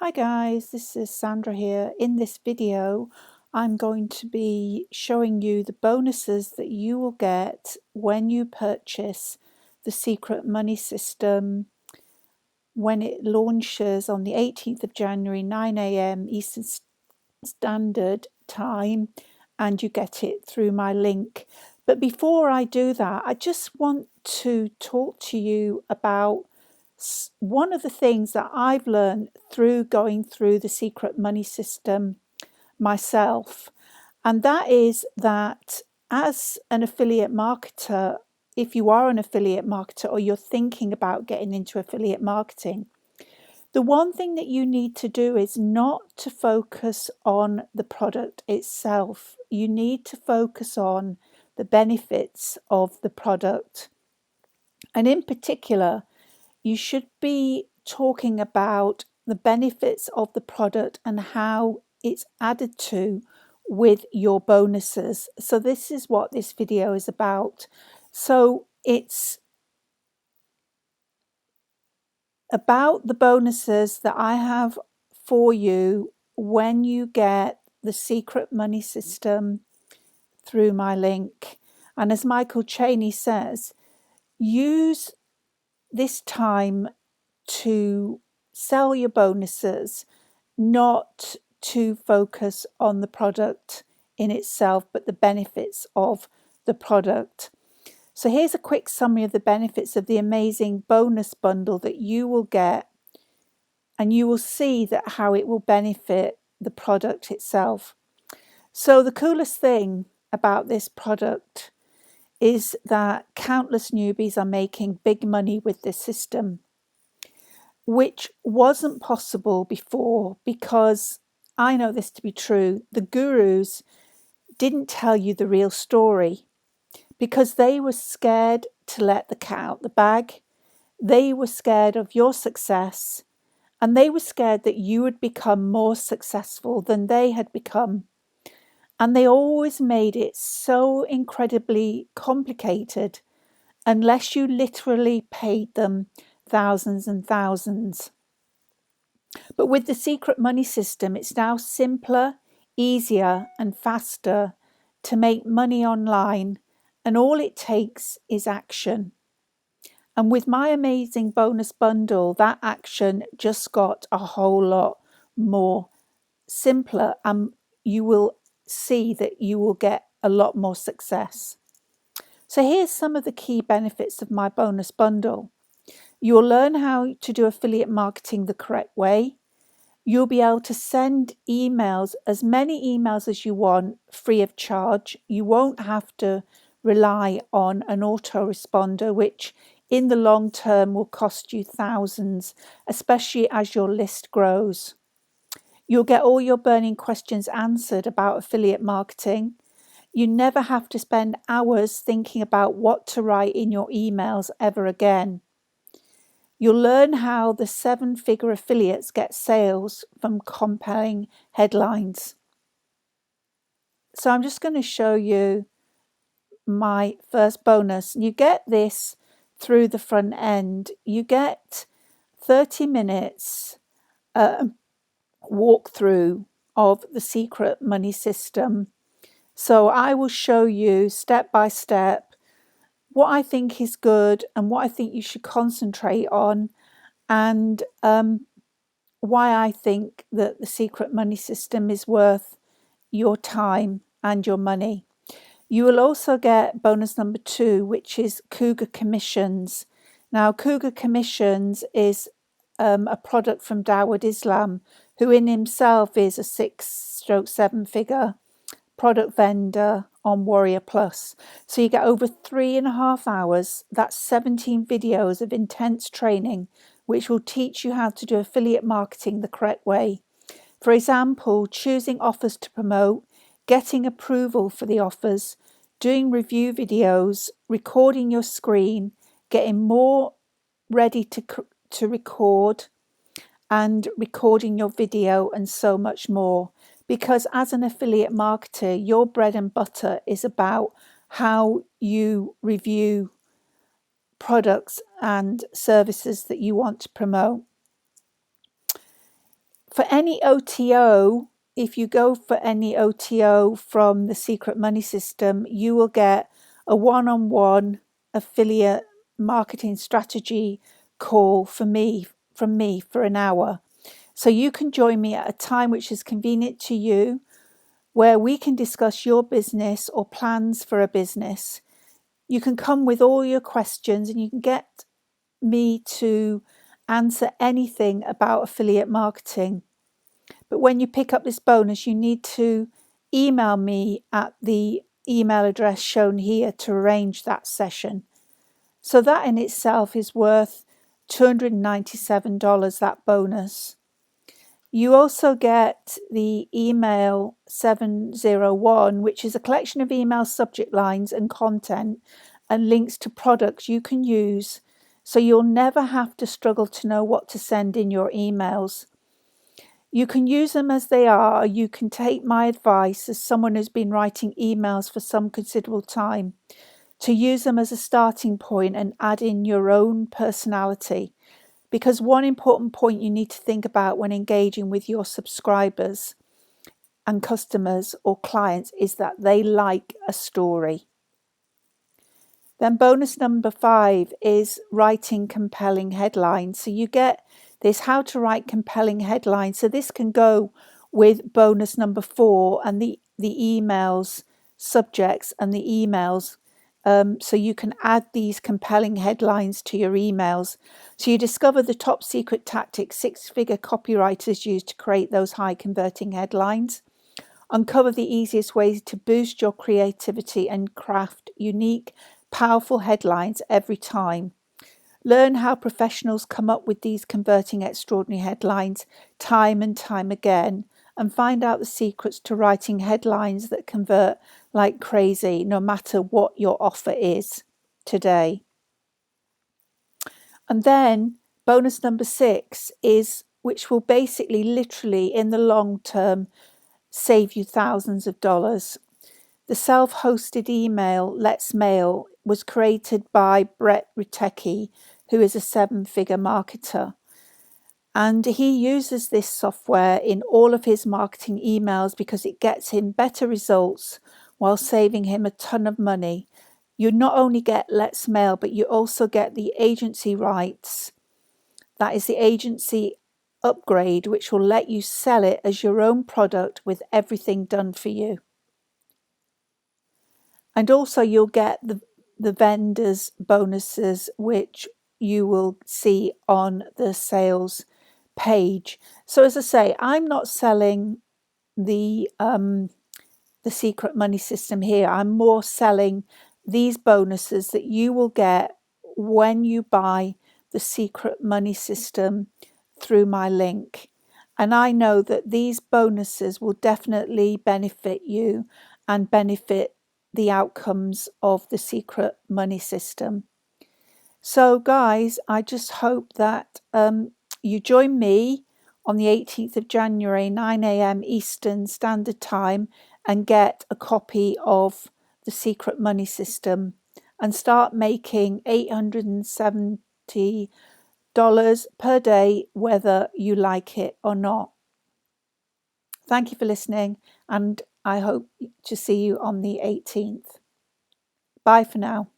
Hi guys, this is Sandra here. In this video, I'm going to be showing you the bonuses that you will get when you purchase the Secret Money System when it launches on the 18th of January, 9 a.m. Eastern Standard Time, and you get it through my link. But before I do that, I just want to talk to you about one of the things that I've learned through going through the Secret Money System myself, and that is that as an affiliate marketer, if you are an affiliate marketer or you're thinking about getting into affiliate marketing, the one thing that you need to do is not to focus on the product itself. You need to focus on the benefits of the product. And in particular, you should be talking about the benefits of the product and how it's added to with your bonuses. So this is what this video is about. So it's about the bonuses that I have for you when you get the Secret Money System through my link. And as Michael Chaney says, use this time to sell your bonuses, not to focus on the product in itself, but the benefits of the product. So here's a quick summary of the benefits of the amazing bonus bundle that you will get, and you will see that how it will benefit the product itself. So the coolest thing about this product is that countless newbies are making big money with this system, which wasn't possible before because I know this to be true. The gurus didn't tell you the real story because they were scared to let the cat out the bag. They were scared of your success, and they were scared that you would become more successful than they had become. And they always made it so incredibly complicated unless you literally paid them thousands and thousands. But with the Secret Money System, it's now simpler, easier, and faster to make money online, and all it takes is action. And with my amazing bonus bundle, that action just got a whole lot more simpler, and you will see that you will get a lot more success. So here's some of the key benefits of my bonus bundle. You'll learn how to do affiliate marketing the correct way. You'll be able to send emails, as many emails as you want, free of charge. You won't have to rely on an autoresponder, which in the long term will cost you thousands, especially as your list grows. You'll get all your burning questions answered about affiliate marketing. You never have to spend hours thinking about what to write in your emails ever again. You'll learn how the 7-figure affiliates get sales from compelling headlines. So I'm just going to show you my first bonus. You get this through the front end. You get 30 minutes walkthrough of the Secret Money System. So I will show you step by step what I think is good and what I think you should concentrate on, and why I think that the Secret Money System is worth your time and your money. You will also get bonus number 2, which is Cougar Commissions. Now, Cougar Commissions is a product from Dawood Islam, who in himself is a 6-7-figure product vendor on Warrior Plus. So you get over 3.5 hours, that's 17 videos of intense training, which will teach you how to do affiliate marketing the correct way. For example, choosing offers to promote, getting approval for the offers, doing review videos, recording your screen, getting more ready to record, and recording your video, and so much more. Because as an affiliate marketer, your bread and butter is about how you review products and services that you want to promote. For any OTO, if you go for any OTO from the Secret Money System, you will get a one-on-one affiliate marketing strategy call from me for an hour. So you can join me at a time which is convenient to you, where we can discuss your business or plans for a business. You can come with all your questions and you can get me to answer anything about affiliate marketing. But when you pick up this bonus, you need to email me at the email address shown here to arrange that session. So that in itself is worth $297, that bonus. You also get the email 701, which is a collection of email subject lines and content and links to products you can use, so you'll never have to struggle to know what to send in your emails. You can use them as they are. You can take my advice as someone who's been writing emails for some considerable time, to use them as a starting point and add in your own personality. Because one important point you need to think about when engaging with your subscribers and customers or clients is that they like a story. Then bonus number 5 is writing compelling headlines. So you get this how to write compelling headlines. So this can go with bonus number 4 and the emails, subjects and the emails. So you can add these compelling headlines to your emails. So you discover the top secret tactics 6-figure copywriters use to create those high converting headlines. Uncover the easiest ways to boost your creativity and craft unique, powerful headlines every time. Learn how professionals come up with these converting extraordinary headlines time and time again, and find out the secrets to writing headlines that convert like crazy, no matter what your offer is today. And then bonus number 6 is, which will basically literally in the long term save you thousands of dollars. The self-hosted email Let's Mail was created by Brett Ritecki, who is a 7-figure marketer. And he uses this software in all of his marketing emails because it gets him better results while saving him a ton of money. You not only get Let's Mail, but you also get the agency rights. That is the agency upgrade, which will let you sell it as your own product with everything done for you. And also you'll get the vendors bonuses, which you will see on the sales page. So as I say, I'm not selling the secret money system here. I'm more selling these bonuses that you will get when you buy the secret money system through my link. And I know that these bonuses will definitely benefit you and benefit the outcomes of the secret money system. So guys, I just hope that you join me on the 18th of January, 9 a.m. Eastern Standard Time, and get a copy of the secret money system and start making $870 per day, whether you like it or not. Thank you for listening, and I hope to see you on the 18th. Bye for now.